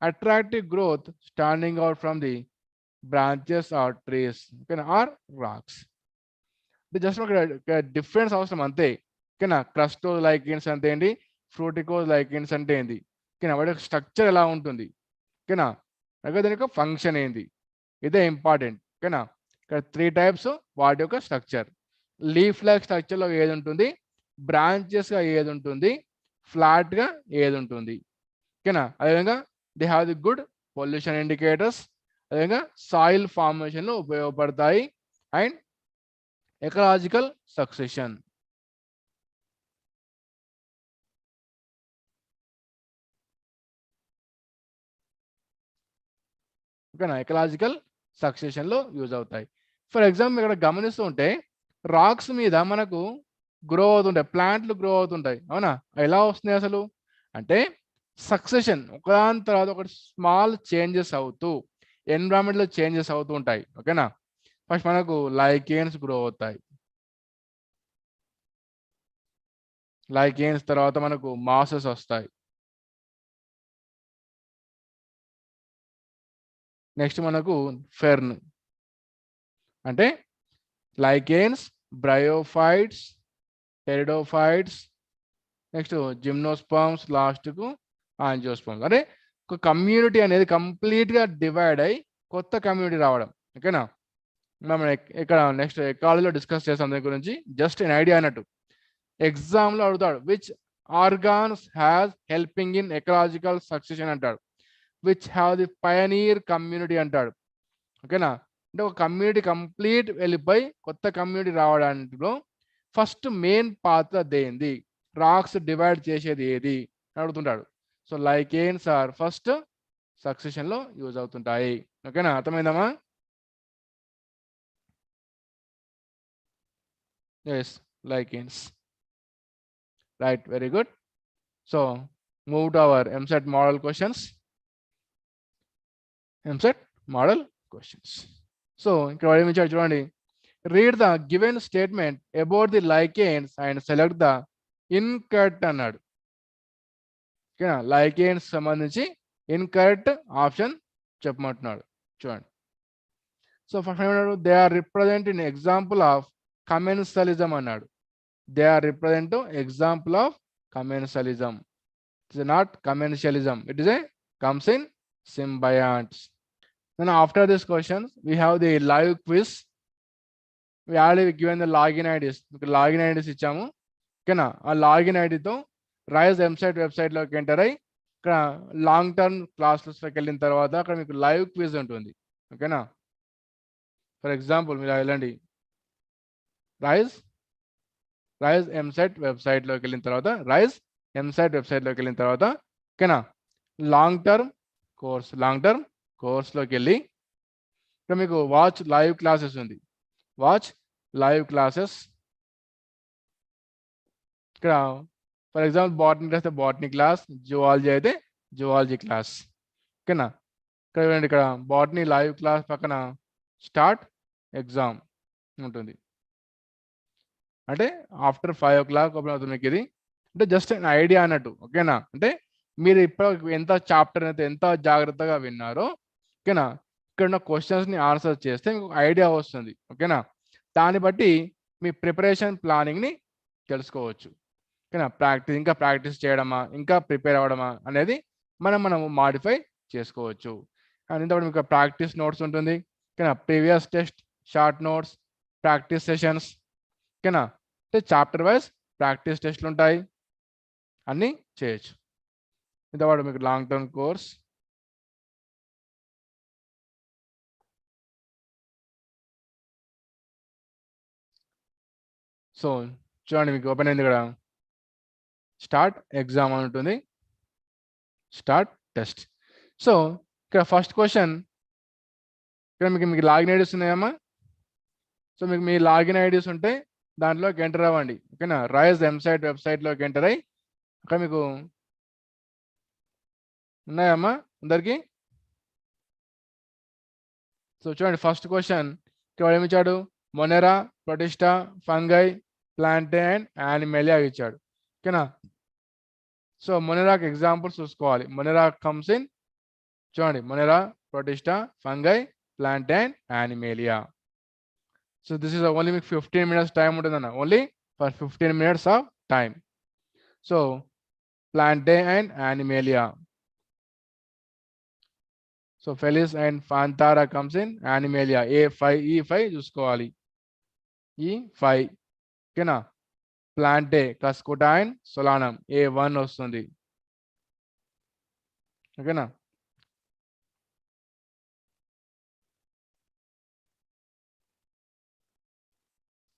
attractive growth standing out from the branches or trees, ఓకేనా, ఆర్ రాక్స్. జస్ట్ ఒక డిఫరెన్స్ అవసరం అంతే. ఓకేనా, క్రస్టోస్ లైకెన్స్ అంటే ఏంటి, ఫ్రూటికోస్ లైకెన్స్ అంటే ఏంటి, ఓకేనా, వాటి యొక్క స్ట్రక్చర్ ఎలా ఉంటుంది, ఓకేనా, అలాగే దాని యొక్క ఫంక్షన్ ఏంటి, ఇదే ఇంపార్టెంట్. ఓకేనా, ఇక్కడ 3 టైప్స్ వాటి యొక్క స్ట్రక్చర్. లీఫ్ లైక్ స్ట్రక్చర్లో ఏది ఉంటుంది, బ్రాంచెస్గా ఏది ఉంటుంది, ఫ్లాట్గా ఏది ఉంటుంది. ఓకేనా, అదేవిధంగా they have the good pollution indicators. అదేవిధంగా సాయిల్ ఫార్మేషన్లో ఉపయోగపడతాయి. And ecological succession. ఓకేనా, ఎకలాజికల్ సక్సెషన్లో యూజ్ అవుతాయి. ఫర్ ఎగ్జాంపుల్ ఇక్కడ గమనిస్తూ ఉంటే రాక్స్ మీద మనకు గ్రో అవుతుంటాయి, ప్లాంట్లు గ్రో అవుతుంటాయి. అవునా, ఎలా వస్తున్నాయి అసలు అంటే సక్సెషన్, ఒకదాని తర్వాత ఒకటి స్మాల్ చేంజెస్ అవుతూ ఎన్విరాన్మెంట్లో చేంజెస్ అవుతూ ఉంటాయి. ఓకేనా, ఫస్ట్ మనకు లైకెన్స్ గ్రో అవుతాయి. లైకెన్స్ తర్వాత మనకు మాసెస్ వస్తాయి. నెక్స్ట్ మనకు ఫెర్న్ అంటే lichens, bryophytes, pteridophytes, next gymnosperms, లాస్ట్కు ఆంజియోస్పర్మ్స్. అంటే ఒక కమ్యూనిటీ అనేది కంప్లీట్గా డివైడ్ అయ్యి కొత్త కమ్యూనిటీ రావడం. ఓకేనా, మనం ఇక్కడ నెక్స్ట్ ఎకాలజీలో డిస్కస్ చేసాం దాని గురించి, జస్ట్ an ఐడియా అన్నట్టు. ఎగ్జామ్లో అడుగుతాడు, which organs has helping in ecological succession అంటాడు, which have the pioneer community అంటాడు. ఓకేనా, అంటే ఒక కమ్యూనిటీ కంప్లీట్ వెళ్ళిపోయి కొత్త కమ్యూనిటీ రావడంలో ఫస్ట్ మెయిన్ పాత్ర దేంది, రాక్స్ డివైడ్ చేసేది ఏది అని అడుగుతుంటాడు. సో లైకేన్స్ ఆర్ ఫస్ట్ సక్సెషన్లో యూజ్ అవుతుంటాయి. ఓకేనా, అర్థమైందమ్మా? Yes, lichens. Right, very good. So move to our EAMCET model questions. EAMCET model questions. So ఇక్కడ ఏమి ఇచ్చాడు చూడండి, read the given statement about the lichens and select the incorrect అన్నాడు. ఓకేనా, లైకేన్స్ సంబంధించి ఇన్కరెక్ట్ ఆప్షన్ చెప్పమంటున్నాడు. చూడండి. సో ఫస్ట్ ఏమన్నాడు, they are represent in example of commensalism అన్నాడు. They are represent example of commensalism. It is not commensalism, it is a comes in symbionts. Then after this question we have the live quiz. We already given the login IDs. Login IDs ఇచ్చాము. ఓకేనా, ఆ login ఐడితో rise EAMCET వెబ్సైట్లోకి enter అయ్యి ఇక్కడ long term క్లాసెస్లోకి వెళ్ళిన తర్వాత అక్కడ మీకు లైవ్ క్విజ్ ఉంటుంది. ఓకేనా, ఫర్ ఎగ్జాంపుల్ మీరు వెళ్ళండి, రైజ్ ఎంసెట్ వెబ్సైట్లోకి వెళ్ళిన తర్వాత ఎంసెట్ వెబ్సైట్లోకి వెళ్ళిన తర్వాత ఓకేనా, లాంగ్ టర్మ్ కోర్స్లోకి వెళ్ళి ఇక్కడ మీకు వాచ్ లైవ్ క్లాసెస్ ఉంది. Watch live classes. ఇక్కడ ఫర్ ఎగ్జాంపుల్ బాటనీ అయితే బాటనీ క్లాస్, జువాలజీ అయితే జువాలజీ క్లాస్. ఓకేనా, ఇక్కడ బాటనీ లైవ్ క్లాస్ పక్కన స్టార్ట్ ఎగ్జామ్ ఉంటుంది. అంటే ఆఫ్టర్ 5 o'clock ఓపెన్ అవుతుంది మీకు. ఇది అంటే జస్ట్ ఐడియా అన్నట్టు. ఓకేనా, అంటే మీరు ఇప్పుడు ఎంత చాప్టర్ అయితే ఎంత జాగ్రత్తగా విన్నారో, ఓకేనా, ఇక్కడ ఉన్న క్వశ్చన్స్ని ఆన్సర్ చేస్తే మీకు ఐడియా వస్తుంది. ఓకేనా, దాన్ని బట్టి మీ ప్రిపరేషన్ ప్లానింగ్ని తెలుసుకోవచ్చు. ఓకేనా, ఇంకా ప్రాక్టీస్ చేయడమా, ఇంకా ప్రిపేర్ అవ్వడమా అనేది మనము మాడిఫై చేసుకోవచ్చు. అండ్ ఇంతకుముందు మీకు ప్రాక్టీస్ నోట్స్ ఉంటుంది. ఓకేనా, previous test short notes, practice sessions. ఓకేనా, అంటే చాప్టర్ వైజ్ ప్రాక్టీస్ టెస్ట్లు ఉంటాయి, అన్నీ చేయొచ్చు. ఇంతవాడు మీకు లాంగ్ టర్మ్ కోర్స్. సో చూడండి, మీకు ఓపెన్ అయింది ఇక్కడ, స్టార్ట్ ఎగ్జామ్ అని ఉంటుంది, స్టార్ట్ టెస్ట్. సో ఇక్కడ ఫస్ట్ క్వశ్చన్, ఇక్కడ మీకు లాగిన్ ఐడీస్ ఉన్నాయమ్మా. సో మీకు మీ లాగిన్ ఐడీస్ ఉంటే దాంట్లోకి ఎంటర్ అవ్వండి. ఓకేనా, రైజ్ ఎంసైట్ వెబ్సైట్లోకి ఎంటర్ అయ్యి అక్కడ మీకు ఉన్నాయమ్మా అందరికీ. సో చూడండి, ఫస్ట్ క్వశ్చన్ ఇక్కడ ఏమి ఇచ్చాడు, Monera, Protista, fungi, Plantae and Animalia ఇచ్చాడు. ఓకేనా, సో మొనెరాకి ఎగ్జాంపుల్స్ చూసుకోవాలి. మొనెరా కమ్స్ ఇన్, చూడండి, Monera, Protista, fungi, Plantae and Animalia. So this is only మీకు 15 minutes టైం ఉంటుందన్న, only for 15 minutes of time. So Plantae and Animalia. So Felis and Panthera comes in Animalia. E5 చూసుకోవాలి, E5. ఓకేనా, ప్లాంటే, కస్కుటా and సొలానం A1 వస్తుంది. ఓకేనా,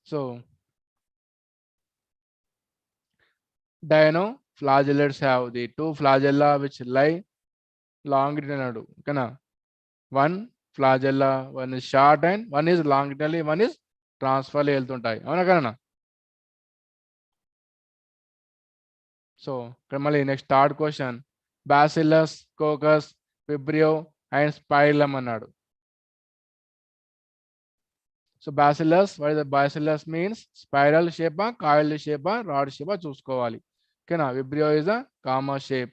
so dinoflagellates have the 2 flagella which lie longitudinally. ఓకేనా, 1 flagella, 1 is short and 1 is longitudinally, 1 is transversally వెళ్తుంటాయి. అవునా కదా? So ఇక్కడ మళ్ళీ next third question, bacillus, coccus, vibrio and spirillum అన్నాడు. So bacillus, what is the bacillus means, spiral షేపా, coil షేపా, rod షేపా చూసుకోవాలి. ఓకేనా, vibrio is the comma shape.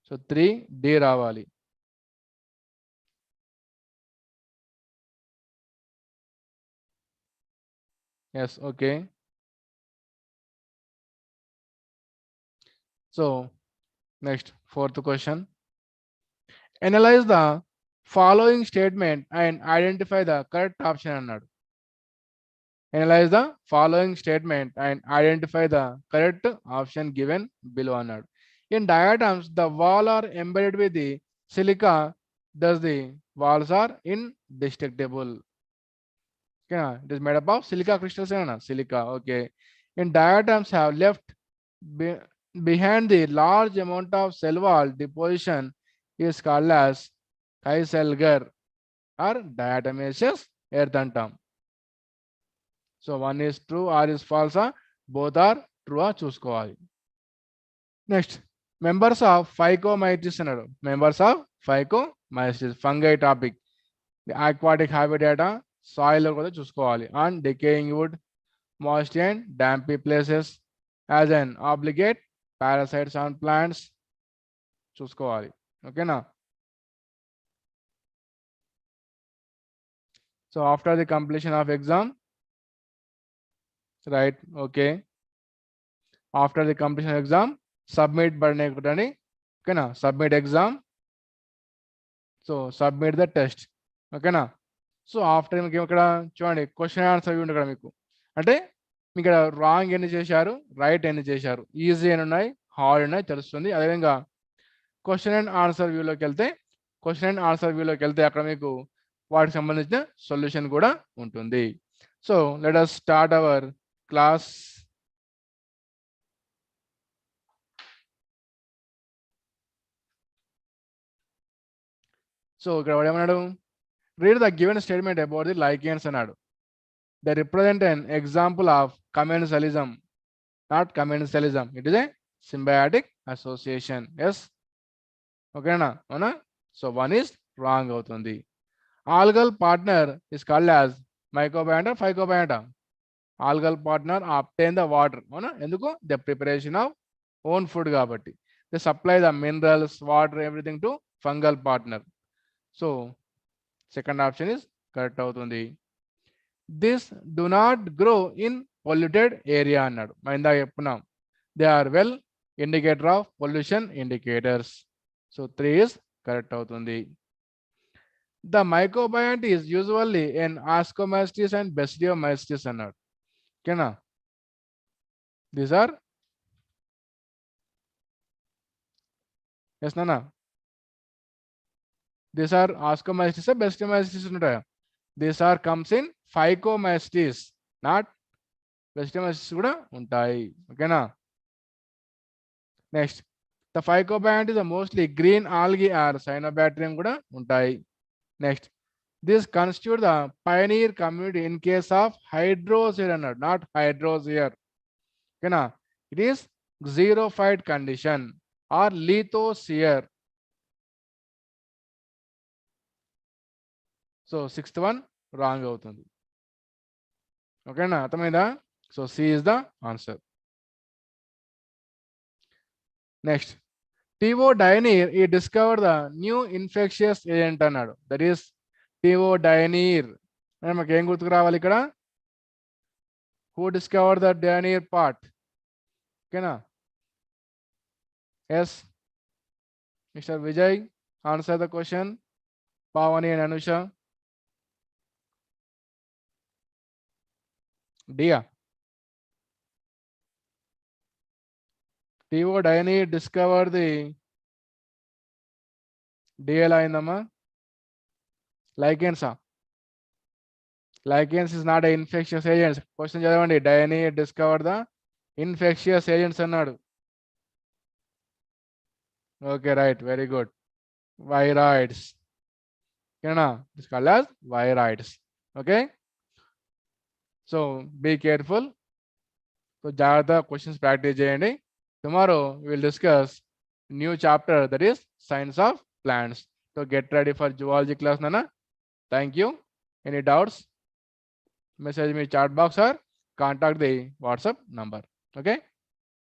So 3D రావాలి. Yes, okay. So next fourth question, analyse the following statement and identify the correct option అన్నాడు. Analyze the following statement and identify the correct option given below అన్నాడు. In diagrams, the wall are embedded with the silica, thus the walls are indestructible. Okay, it is made up of silica crystals, silica. Okay. In diagrams have left behind the large amount of cell wall deposition is called as Kieselguhr or diatomaceous earth అంటాం. So one is true or is false, both are true చూసుకోవాలి. Next, members of phycomycetes అన్నాడు. Members of phycomycetes, fungi topic. The aquatic habitat, soil కూడా చూసుకోవాలి. And decaying wood, moist and dampy places as an obligate parasites on plants చూసుకోవాలి. ఓకేనా? So after the completion of exam, right? Okay. After the completion of exam, submit button ekutani. ఓకేనా? Submit exam. So submit the test. ఓకేనా? So after మీకు ఇక్కడ చూడండి question answer ఉంది ఇక్కడ మీకు. అంటే మీకు ఇక్కడ రాంగ్ ఎన్ని చేశారు, రైట్ ఎన్ని చేశారు, ఈజీ అని ఉన్నాయి, హార్డ్ ఉన్నాయి తెలుస్తుంది. అదేవిధంగా క్వశ్చన్ అండ్ ఆన్సర్ వ్యూలోకి వెళ్తే అక్కడ మీకు వాటికి సంబంధించిన సొల్యూషన్ కూడా ఉంటుంది. So let us start our class. So ఇక్కడ ఏమన్నాడు, read the given statement about the lichens అన్నాడు. They represent an example of commensalism, not commensalism. It is a symbiotic association. Yes. ఓకేనా? అవునా? సో వన్ is wrong అవుతుంది. Algal partner is called as mycobiota, phycobiota. Algal partner obtain the water. అవునా? ఎందుకు? The preparation of own food కాబట్టి. They supply the minerals, water, everything to fungal partner. So second option is correct అవుతుంది. This do not grow in polluted area అన్నాడు. మనం ఇందాక చెప్పుకున్నాం, they are well indicator of pollution indicators. So 3 is correct అవుతుంది. The mycobiont is usually in ascomycetes and basidiomycetes అన్నాడు. ఓకేనా? These are ఎస్ నానా, these are ascomycetes, basidiomycetes ఉంటాయా? These are comes in phycomycetes, not basidiomycetes కూడా ఉంటాయి. ఓకేనా? Next, the phycobionts is mostly green algae or cyanobacterium కూడా ఉంటాయి. Next, this constitute the pioneer community in case of hydrosphere అన్నాడు, not hydrosphere. ఓకేనా? It is xerophyte condition or lithosphere. సో sixth one wrong అవుతుంది. ఓకేనా? అర్థమైందా? So C is the answer. Next, Theodor Diener ఈ discover the new infectious agent అన్నాడు. That is Theodor Diener. మనకి ఏం గుర్తుకు రావాలి ఇక్కడ? Who discover the Diener part? ఓకేనా? Yes, Mr Vijay, answer the question. Pavani and Anusha. డియా, థియోడైనీర్ డిస్కవర్ ది డి ఎలా అయిందమ్మా? లైకెన్సా? Lichens is not infectious agents. Question చదవండి. Diener discover the infectious agents అన్నాడు. Okay, right, very good. Viroids. ఓకేనా? It's called as viroids. Okay, so be careful. So జాగ్రత్త questions practice చేయండి. Tomorrow will discuss new chapter, that is science of plants. So get ready for zoology class నాన్న. Thank you. Any doubts, message me chat box or contact the WhatsApp number. Okay.